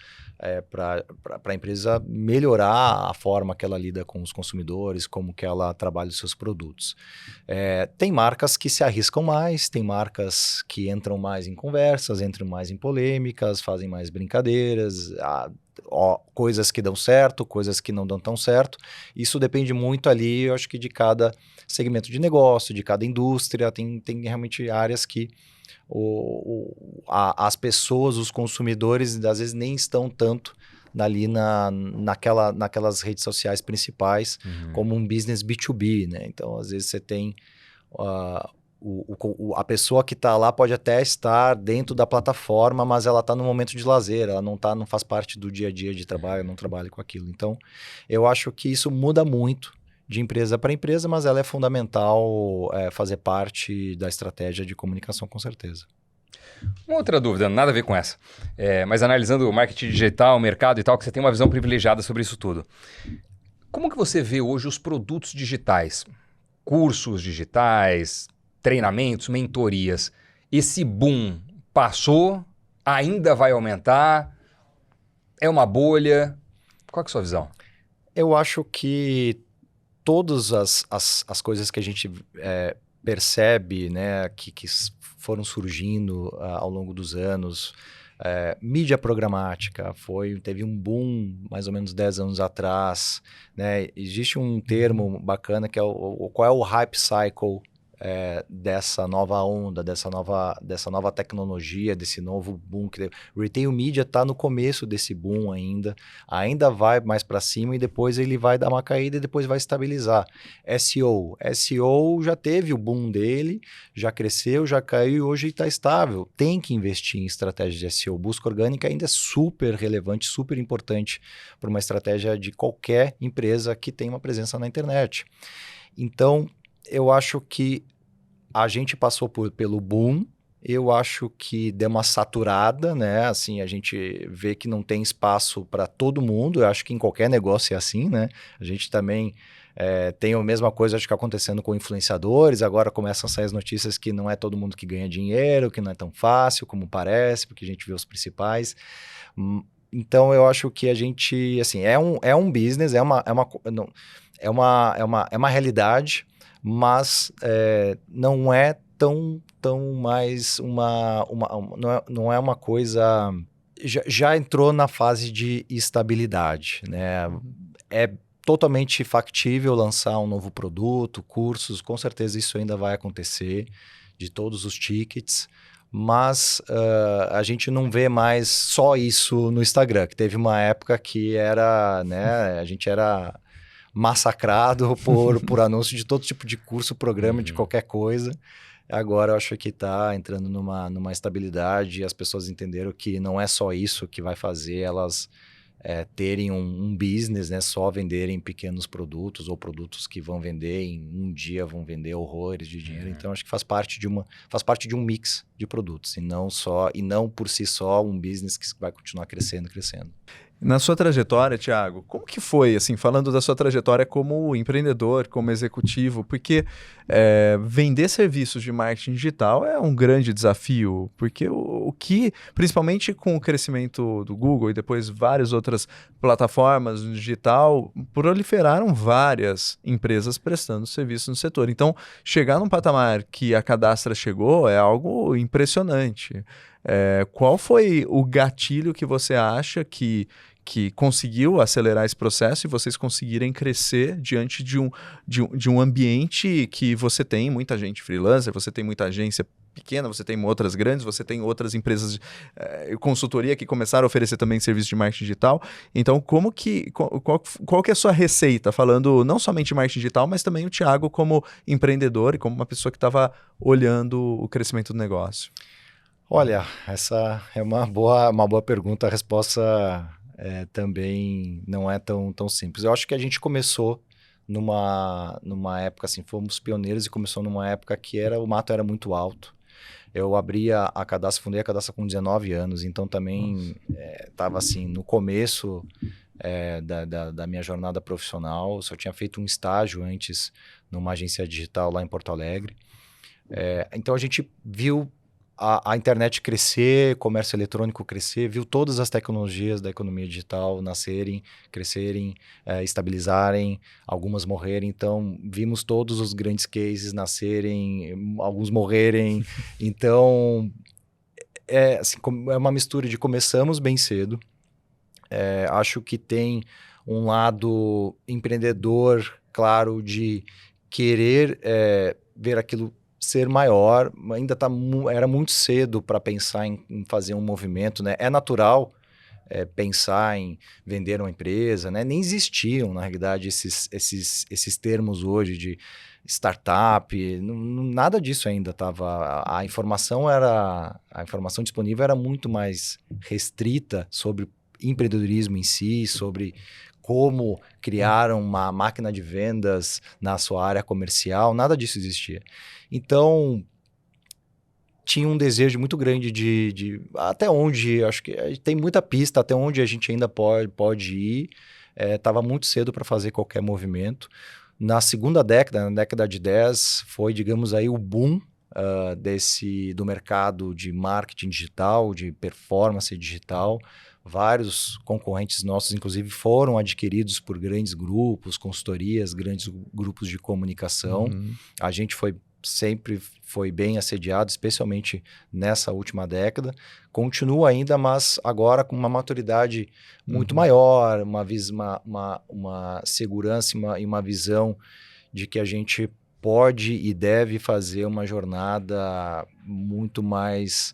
para a empresa melhorar a forma que ela lida com os consumidores, como que ela trabalha os seus produtos. Tem marcas que se arriscam mais, tem marcas que entram mais em conversas, entram mais em polêmicas, fazem mais brincadeiras, coisas que dão certo, coisas que não dão tão certo. Isso depende muito ali, eu acho que de cada segmento de negócio, de cada indústria. Tem realmente áreas que as pessoas, os consumidores, às vezes nem estão tanto ali naquelas redes sociais principais, como um business B2B, né? Então, às vezes você tem... a pessoa que está lá pode até estar dentro da plataforma, mas ela está no momento de lazer, ela não faz parte do dia a dia de trabalho, não trabalha com aquilo. Então, eu acho que isso muda muito de empresa para empresa, mas ela é fundamental fazer parte da estratégia de comunicação, com certeza. Uma outra dúvida, nada a ver com essa, mas analisando o marketing digital, o mercado e tal, que você tem uma visão privilegiada sobre isso tudo. Como que você vê hoje os produtos digitais? Cursos digitais, treinamentos, mentorias. Esse boom passou? Ainda vai aumentar? É uma bolha? Qual é a sua visão? Eu acho que todas as coisas que a gente percebe, né, que foram surgindo ao longo dos anos, mídia programática, teve um boom mais ou menos 10 anos atrás, né? Existe um termo bacana que é qual é o hype cycle dessa nova onda, dessa nova tecnologia, desse novo boom. Retail Media está no começo desse boom ainda vai mais para cima e depois ele vai dar uma caída e depois vai estabilizar. SEO já teve o boom dele, já cresceu, já caiu e hoje está estável. Tem que investir em estratégia de SEO. Busca orgânica ainda é super relevante, super importante para uma estratégia de qualquer empresa que tem uma presença na internet. Então, eu acho que a gente passou pelo boom, eu acho que deu uma saturada, né? Assim, a gente vê que não tem espaço para todo mundo, eu acho que em qualquer negócio é assim, né? A gente também tem a mesma coisa, acho que acontecendo com influenciadores, agora começam a sair as notícias que não é todo mundo que ganha dinheiro, que não é tão fácil como parece, porque a gente vê os principais. Então, eu acho que a gente, assim, é um business, é uma realidade, mas não é tão mais não é uma coisa... Já entrou na fase de estabilidade, né? É totalmente factível lançar um novo produto, cursos, com certeza isso ainda vai acontecer, de todos os tickets, mas a gente não vê mais só isso no Instagram, que teve uma época que era, né, a gente era massacrado por anúncio de todo tipo de curso, programa, de qualquer coisa. Agora eu acho que está entrando numa estabilidade e as pessoas entenderam que não é só isso que vai fazer elas terem um business, né? Só venderem pequenos produtos ou produtos que vão vender em um dia, vão vender horrores de dinheiro. Então acho que faz parte de um mix de produtos e não por si só um business que vai continuar crescendo. Na sua trajetória, Thiago, como que foi, assim, falando da sua trajetória como empreendedor, como executivo, porque vender serviços de marketing digital é um grande desafio, porque o que, principalmente com o crescimento do Google e depois várias outras plataformas no digital, proliferaram várias empresas prestando serviço no setor. Então, chegar num patamar que a Cadastra chegou é algo impressionante. Qual foi o gatilho que você acha que conseguiu acelerar esse processo e vocês conseguirem crescer diante de um ambiente que você tem muita gente freelancer, você tem muita agência pequena, você tem outras grandes, você tem outras empresas de consultoria que começaram a oferecer também serviço de marketing digital. Então, qual que é a sua receita? Falando não somente de marketing digital, mas também o Thiago como empreendedor e como uma pessoa que estava olhando o crescimento do negócio. Olha, essa é uma boa pergunta. A resposta também não é tão simples. Eu acho que a gente começou numa época, assim, fomos pioneiros e começou numa época que o mato era muito alto. Eu abri a Cadastra, fundei a Cadastra com 19 anos, então também estava assim, no começo da minha jornada profissional. Só tinha feito um estágio antes numa agência digital lá em Porto Alegre. Então a gente viu a internet crescer, comércio eletrônico crescer, viu todas as tecnologias da economia digital nascerem, crescerem, estabilizarem, algumas morrerem. Então, vimos todos os grandes cases nascerem, alguns morrerem. Então, assim, é uma mistura de começamos bem cedo. Acho que tem um lado empreendedor, claro, de querer ver aquilo ser maior. Ainda era muito cedo para pensar em fazer um movimento, né? É natural pensar em vender uma empresa, né? Nem existiam, na realidade, esses termos hoje de startup, nada disso ainda estava. A informação disponível era muito mais restrita sobre empreendedorismo em si, sobre como criar uma máquina de vendas na sua área comercial, nada disso existia. Então, tinha um desejo muito grande de até onde, acho que tem muita pista, até onde a gente ainda pode ir. Estava muito cedo para fazer qualquer movimento. Na segunda década, na década de 10, foi, digamos aí, o boom do mercado de marketing digital, de performance digital. Vários concorrentes nossos, inclusive, foram adquiridos por grandes grupos, consultorias, grandes grupos de comunicação. A gente sempre foi bem assediado, especialmente nessa última década. Continua ainda, mas agora com uma maturidade muito maior, uma segurança e uma visão de que a gente pode e deve fazer uma jornada muito mais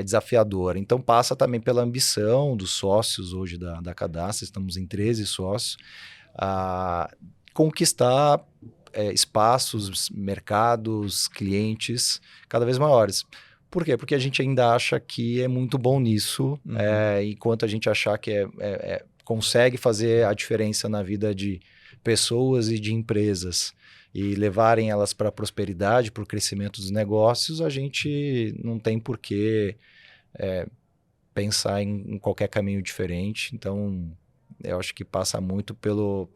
desafiadora. Então passa também pela ambição dos sócios hoje da Cadastra, estamos em 13 sócios, a conquistar espaços, mercados, clientes cada vez maiores. Por quê? Porque a gente ainda acha que é muito bom nisso, enquanto a gente achar que consegue fazer a diferença na vida de pessoas e de empresas e levarem elas para a prosperidade, para o crescimento dos negócios, a gente não tem por que pensar em qualquer caminho diferente. Então, eu acho que passa muito pelo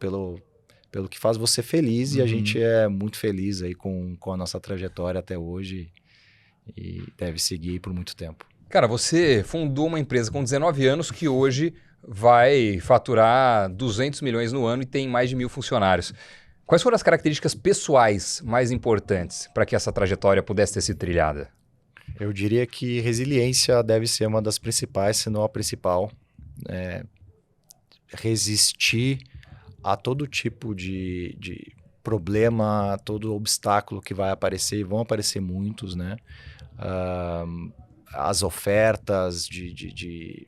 que faz você feliz, e a gente é muito feliz aí com a nossa trajetória até hoje e deve seguir por muito tempo. Cara, você fundou uma empresa com 19 anos que hoje vai faturar 200 milhões no ano e tem mais de 1.000 funcionários. Quais foram as características pessoais mais importantes para que essa trajetória pudesse ter sido trilhada? Eu diria que resiliência deve ser uma das principais, se não a principal. Resistir a todo tipo de problema, a todo obstáculo que vai aparecer, e vão aparecer muitos, né? As ofertas de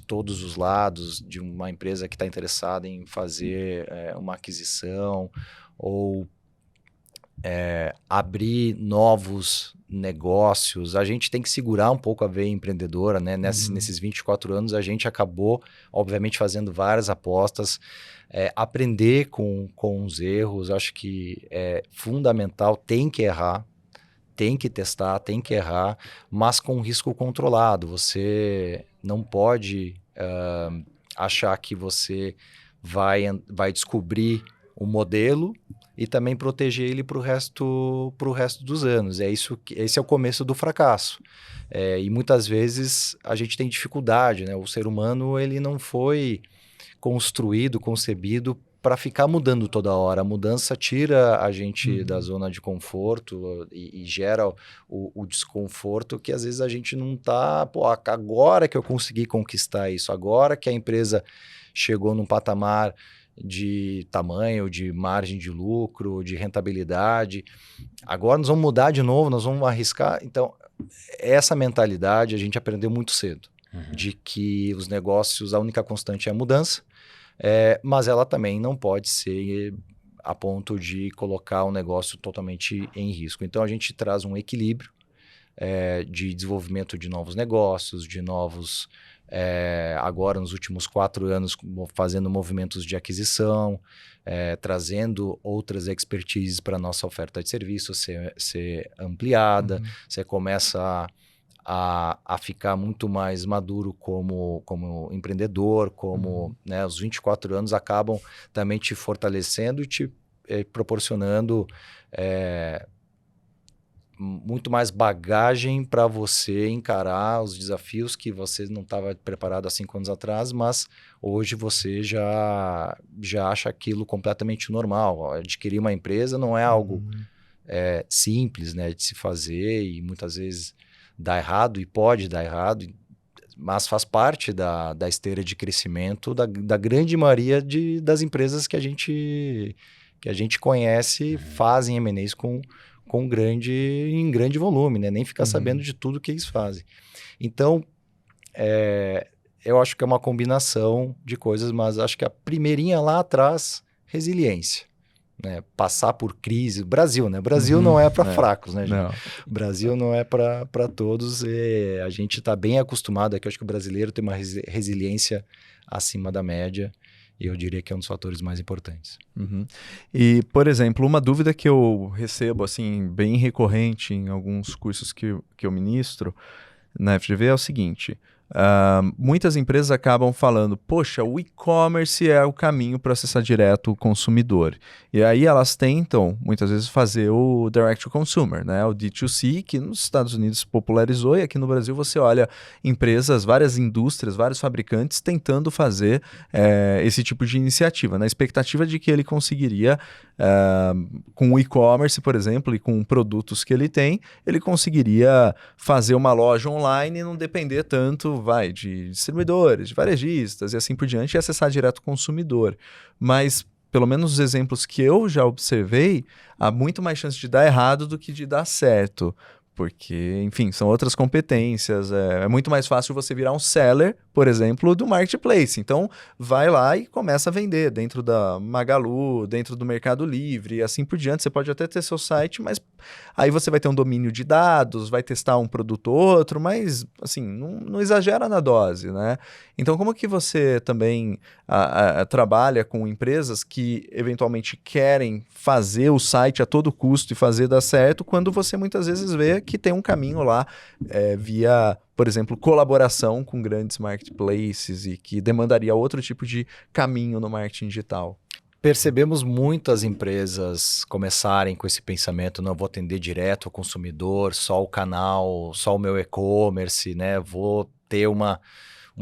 todos os lados, de uma empresa que está interessada em fazer uma aquisição ou abrir novos negócios. A gente tem que segurar um pouco a veia empreendedora, né? Nesses 24 anos, a gente acabou, obviamente, fazendo várias apostas, aprender com os erros. Acho que é fundamental, tem que errar, tem que testar, tem que errar, mas com risco controlado. Você não pode achar que você vai descobrir o modelo e também proteger ele para o resto dos anos. Esse é o começo do fracasso. E muitas vezes a gente tem dificuldade, né? O ser humano ele não foi construído, concebido para ficar mudando toda hora. A mudança tira a gente da zona de conforto e gera o desconforto que às vezes a gente não está... agora que eu consegui conquistar isso, agora que a empresa chegou num patamar de tamanho, de margem de lucro, de rentabilidade, agora nós vamos mudar de novo, nós vamos arriscar. Então, essa mentalidade a gente aprendeu muito cedo, de que os negócios, a única constante é a mudança, mas ela também não pode ser a ponto de colocar o negócio totalmente em risco. Então, a gente traz um equilíbrio de desenvolvimento de novos negócios, de novos agora nos últimos 4 anos fazendo movimentos de aquisição, trazendo outras expertises para a nossa oferta de serviço ser ampliada, você começa a ficar muito mais maduro como empreendedor, né, os 24 anos acabam também te fortalecendo e te proporcionando muito mais bagagem para você encarar os desafios que você não estava preparado há 5 anos atrás, mas hoje você já acha aquilo completamente normal. Adquirir uma empresa não é algo simples, né, de se fazer, e muitas vezes dá errado e pode dar errado, mas faz parte da esteira de crescimento da grande maioria das empresas que a gente conhece, fazem M&As em grande volume, né? Nem ficar sabendo de tudo que eles fazem. Então, eu acho que é uma combinação de coisas, mas acho que a primeirinha lá atrás, resiliência. Né? Passar por crise. Brasil, né? Brasil não é para fracos, né, gente? Não. Brasil não é para todos. E a gente está bem acostumado aqui. Acho que o brasileiro tem uma resiliência acima da média. E eu diria que é um dos fatores mais importantes. E, por exemplo, uma dúvida que eu recebo, assim, bem recorrente em alguns cursos que eu ministro na FGV é o seguinte: muitas empresas acabam falando, poxa, o e-commerce é o caminho para acessar direto o consumidor. E aí elas tentam, muitas vezes, fazer o direct to consumer, né? O D2C, que nos Estados Unidos popularizou, e aqui no Brasil você olha empresas, várias indústrias, vários fabricantes tentando fazer esse tipo de iniciativa, na expectativa de que ele conseguiria, com o e-commerce, por exemplo, e com produtos que ele tem, ele conseguiria fazer uma loja online e não depender tanto, de distribuidores, de varejistas e assim por diante, e acessar direto o consumidor. Mas, pelo menos os exemplos que eu já observei, há muito mais chance de dar errado do que de dar certo. Porque, enfim, são outras competências. É muito mais fácil você virar um seller, por exemplo, do marketplace. Então, vai lá e começa a vender dentro da Magalu, dentro do Mercado Livre e assim por diante. Você pode até ter seu site, mas aí você vai ter um domínio de dados, vai testar um produto ou outro, mas, assim, não exagera na dose, né? Então, como que você também trabalha com empresas que eventualmente querem fazer o site a todo custo e fazer dar certo, quando você muitas vezes vê que tem um caminho lá via, por exemplo, colaboração com grandes marketplaces e que demandaria outro tipo de caminho no marketing digital? Percebemos muitas empresas começarem com esse pensamento: não vou atender direto ao consumidor, só o canal, só o meu e-commerce, né? Vou ter uma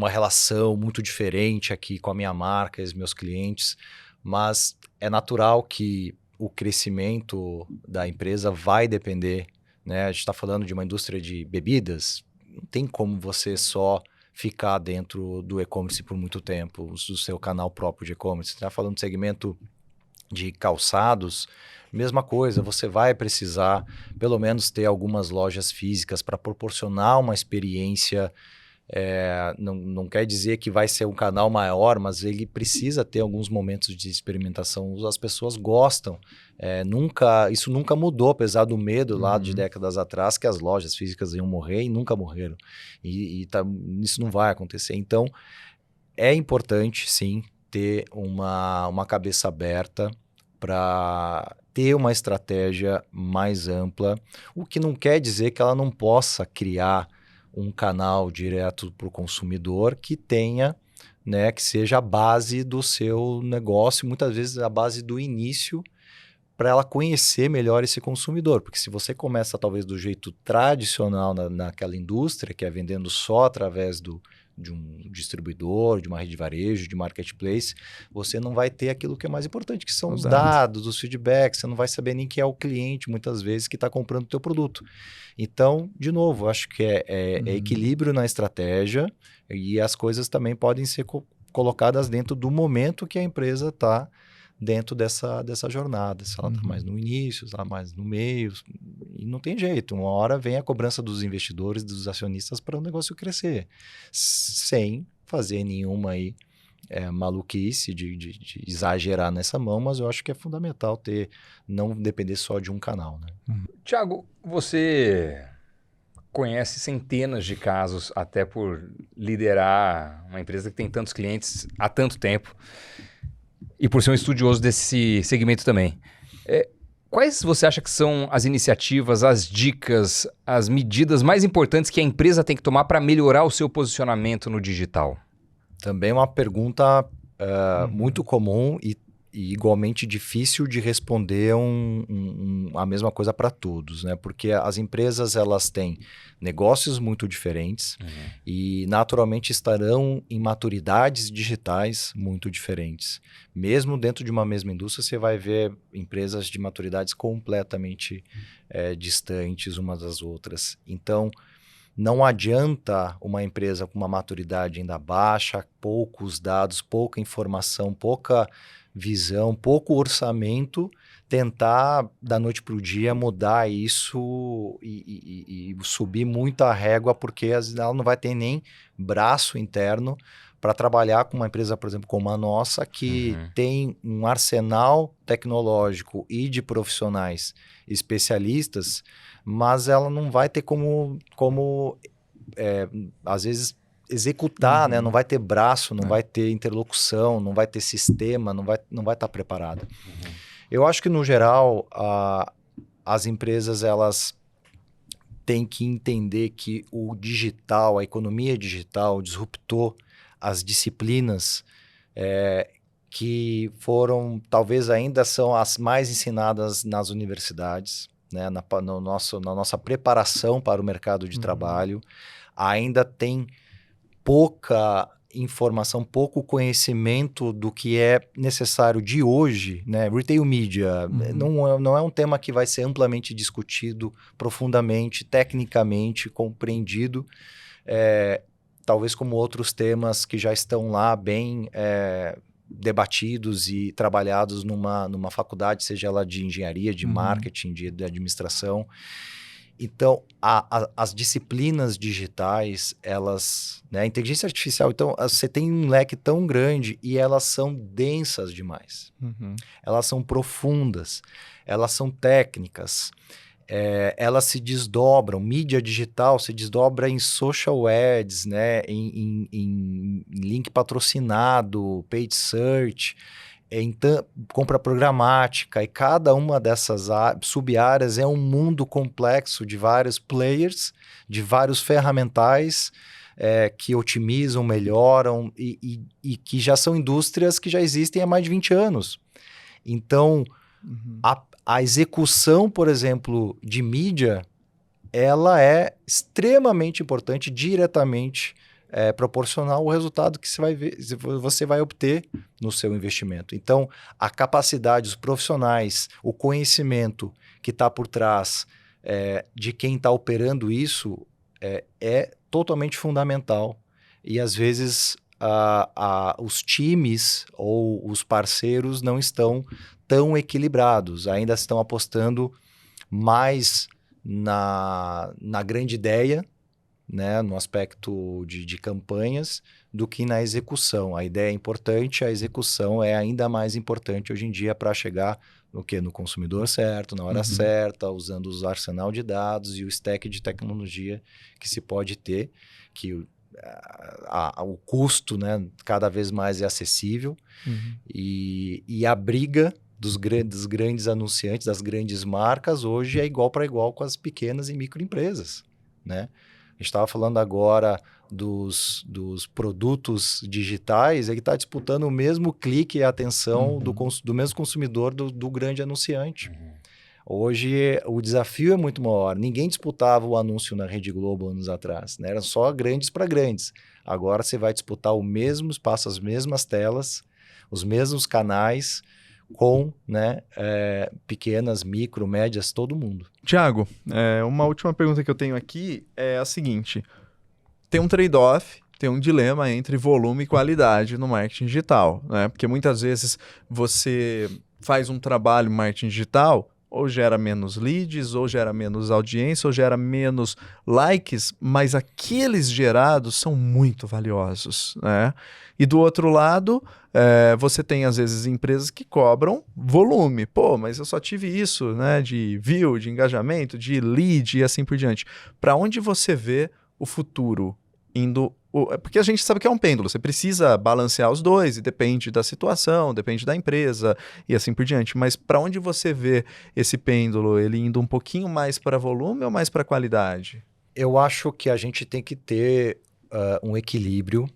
relação muito diferente aqui com a minha marca e os meus clientes. Mas é natural que o crescimento da empresa vai depender, né? A gente está falando de uma indústria de bebidas, não tem como você só ficar dentro do e-commerce por muito tempo, do seu canal próprio de e-commerce. Você está falando de segmento de calçados, mesma coisa, você vai precisar pelo menos ter algumas lojas físicas para proporcionar uma experiência. Não quer dizer que vai ser um canal maior, mas ele precisa ter alguns momentos de experimentação. As pessoas gostam. Isso nunca mudou, apesar do medo lá de décadas atrás que as lojas físicas iam morrer, e nunca morreram. Isso não vai acontecer. Então, é importante, sim, ter uma cabeça aberta para ter uma estratégia mais ampla, o que não quer dizer que ela não possa criar um canal direto para o consumidor que tenha, né, que seja a base do seu negócio, muitas vezes a base do início, para ela conhecer melhor esse consumidor. Porque se você começa talvez do jeito tradicional naquela indústria, que é vendendo só através de um distribuidor, de uma rede de varejo, de marketplace, você não vai ter aquilo que é mais importante, que são os dados, os feedbacks. Você não vai saber nem quem é o cliente, muitas vezes, que está comprando o teu produto. Então, de novo, acho que é equilíbrio na estratégia, e as coisas também podem ser colocadas dentro do momento que a empresa está dentro dessa jornada. Se ela está mais no início, se ela está mais no meio, e não tem jeito. Uma hora vem a cobrança dos investidores, dos acionistas, para o negócio crescer, sem fazer nenhuma maluquice de exagerar nessa mão, mas eu acho que é fundamental não depender só de um canal, né? Thiago, você conhece centenas de casos, até por liderar uma empresa que tem tantos clientes há tanto tempo e por ser um estudioso desse segmento também. Quais você acha que são as iniciativas, as dicas, as medidas mais importantes que a empresa tem que tomar para melhorar o seu posicionamento no digital? Também é uma pergunta muito comum e igualmente difícil de responder a mesma coisa para todos, né? Porque as empresas elas têm negócios muito diferentes e naturalmente estarão em maturidades digitais muito diferentes. Mesmo dentro de uma mesma indústria, você vai ver empresas de maturidades completamente distantes umas das outras. Então, não adianta uma empresa com uma maturidade ainda baixa, poucos dados, pouca informação, pouca visão, pouco orçamento, tentar da noite para o dia mudar isso e subir muito a régua, porque ela não vai ter nem braço interno para trabalhar com uma empresa, por exemplo, como a nossa, que tem um arsenal tecnológico e de profissionais especialistas, mas ela não vai ter como às vezes, executar, né? Não vai ter braço, não vai ter interlocução, não vai ter sistema, não vai estar preparada. Eu acho que, no geral, as empresas elas têm que entender que o digital, a economia digital, disruptou as disciplinas que foram, talvez ainda são as mais ensinadas nas universidades, né? Na nossa preparação para o mercado de trabalho. Ainda tem pouca informação, pouco conhecimento do que é necessário de hoje, né? Retail media não é um tema que vai ser amplamente discutido, profundamente, tecnicamente compreendido, talvez como outros temas que já estão lá bem debatidos e trabalhados numa faculdade, seja ela de engenharia, de marketing, de administração. Então, as disciplinas digitais, elas, né, a inteligência artificial, então, você tem um leque tão grande e elas são densas demais. Elas são profundas, elas são técnicas, elas se desdobram, mídia digital se desdobra em social ads, né, em link patrocinado, paid search, então, compra programática, e cada uma dessas sub-áreas é um mundo complexo de vários players, de vários ferramentais que otimizam, melhoram e que já são indústrias que já existem há mais de 20 anos. Então, a execução, por exemplo, de mídia, ela é extremamente importante, diretamente proporcional ao resultado que você vai obter no seu investimento. Então, a capacidade, os profissionais, o conhecimento que está por trás de quem está operando isso é totalmente fundamental. E, às vezes, os times ou os parceiros não estão tão equilibrados, ainda estão apostando mais na grande ideia, né, no aspecto de campanhas, do que na execução. A ideia é importante, a execução é ainda mais importante hoje em dia para chegar no consumidor certo, na hora certa, usando o arsenal de dados e o stack de tecnologia que se pode ter, que o custo, né, cada vez mais é acessível, e a briga dos grandes anunciantes, das grandes marcas, hoje é igual para igual com as pequenas e microempresas, né? A gente estava falando agora dos produtos digitais, ele está disputando o mesmo clique e atenção do mesmo consumidor do grande anunciante. Hoje, o desafio é muito maior. Ninguém disputava o anúncio na Rede Globo anos atrás, né? Eram só grandes para grandes. Agora você vai disputar o mesmo espaço, as mesmas telas, os mesmos canais, com, né, pequenas, micro, médias, todo mundo. Tiago, uma última pergunta que eu tenho aqui é a seguinte: tem um trade-off, tem um dilema entre volume e qualidade no marketing digital, né? Porque muitas vezes você faz um trabalho em marketing digital ou gera menos leads, ou gera menos audiência, ou gera menos likes, mas aqueles gerados são muito valiosos, né? E do outro lado, você tem às vezes empresas que cobram volume. Pô, mas eu só tive isso, né? De view, de engajamento, de lead e assim por diante. Para onde você vê o futuro indo? Porque a gente sabe que é um pêndulo, você precisa balancear os dois e depende da situação, depende da empresa e assim por diante. Mas para onde você vê esse pêndulo, ele indo um pouquinho mais para volume ou mais para qualidade? Eu acho que a gente tem que ter um equilíbrio.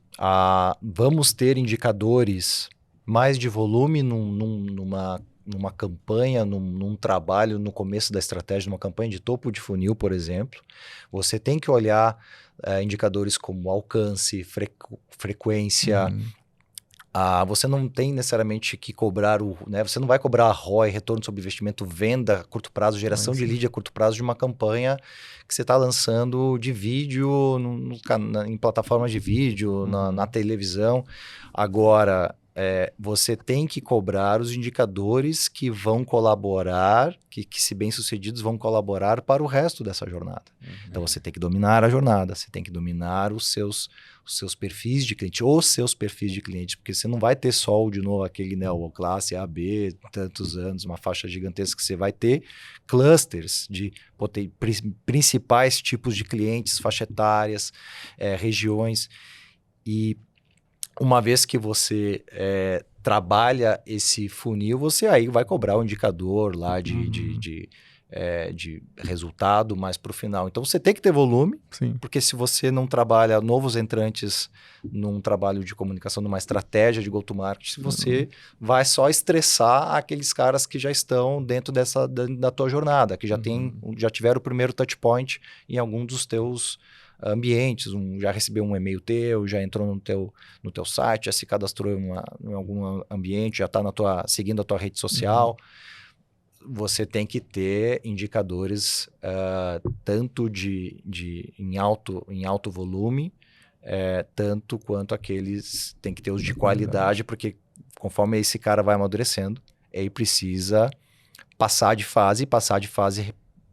Vamos ter indicadores mais de volume numa campanha, num trabalho no começo da estratégia, numa campanha de topo de funil, por exemplo. Você tem que olhar indicadores como alcance, frequência. Você não tem necessariamente que cobrar você não vai cobrar a ROI, retorno sobre investimento, venda a curto prazo, geração de lead a curto prazo de uma campanha que você está lançando de vídeo em plataformas de vídeo, na televisão. Agora, você tem que cobrar os indicadores que vão colaborar, que se bem-sucedidos vão colaborar para o resto dessa jornada. Então, você tem que dominar a jornada, você tem que dominar os seus perfis de cliente, porque você não vai ter só, de novo, aquele, né, o classe A, B, tantos anos, uma faixa gigantesca, você vai ter clusters de principais tipos de clientes, faixa etárias, regiões, e uma vez que você trabalha esse funil, você aí vai cobrar o indicador lá de resultado mais para o final. Então, você tem que ter volume, Sim. Porque se você não trabalha novos entrantes num trabalho de comunicação, numa estratégia de go-to-market, você vai só estressar aqueles caras que já estão dentro da tua jornada, que já tiveram o primeiro touch point em algum dos teus ambientes, já recebeu um e-mail teu, já entrou no teu site, já se cadastrou em algum ambiente, já está seguindo a tua rede social. Você tem que ter indicadores tanto em alto volume, tanto quanto aqueles, tem que ter os de qualidade, porque conforme esse cara vai amadurecendo, ele precisa passar de fase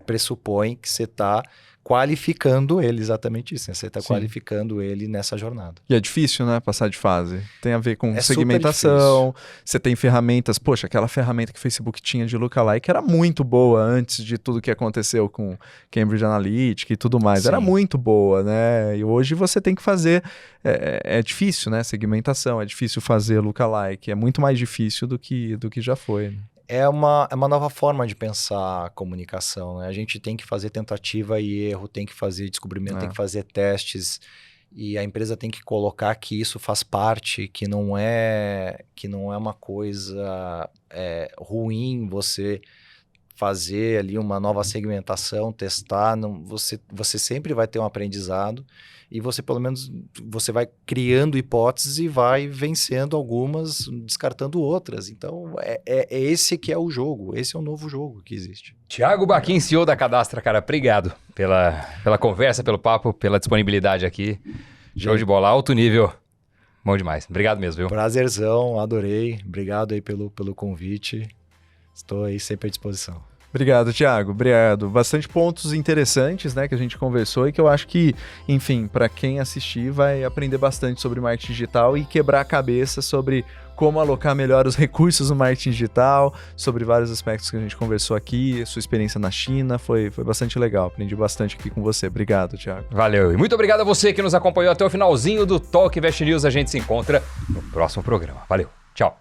pressupõe que você está qualificando ele, exatamente isso, né? Você está qualificando ele nessa jornada. E é difícil, né, passar de fase. Tem a ver com segmentação, você tem ferramentas, poxa, aquela ferramenta que o Facebook tinha de lookalike era muito boa antes de tudo que aconteceu com Cambridge Analytica e tudo mais, era muito boa, né, e hoje você tem que fazer, é difícil, né, segmentação, é difícil fazer lookalike, é muito mais difícil do que já foi, né? É uma nova forma de pensar a comunicação, né? A gente tem que fazer tentativa e erro, tem que fazer descobrimento, tem que fazer testes, e a empresa tem que colocar que isso faz parte, que não é uma coisa ruim você fazer ali uma nova segmentação, testar, você sempre vai ter um aprendizado, e você pelo menos vai criando hipóteses e vai vencendo algumas, descartando outras. Então, esse que é o jogo, esse é o novo jogo que existe. Thiago Bachin, CEO da Cadastra, cara, obrigado pela conversa, pelo papo, pela disponibilidade aqui. Show de bola, alto nível. Bom demais. Obrigado mesmo, viu? Prazerzão, adorei. Obrigado aí pelo convite. Estou aí sempre à disposição. Obrigado, Thiago. Obrigado. Bastante pontos interessantes, né, que a gente conversou e que eu acho que, enfim, para quem assistir vai aprender bastante sobre marketing digital e quebrar a cabeça sobre como alocar melhor os recursos no marketing digital, sobre vários aspectos que a gente conversou aqui, sua experiência na China, foi bastante legal. Aprendi bastante aqui com você. Obrigado, Thiago. Valeu. E muito obrigado a você que nos acompanhou até o finalzinho do Talk Invest News. A gente se encontra no próximo programa. Valeu. Tchau.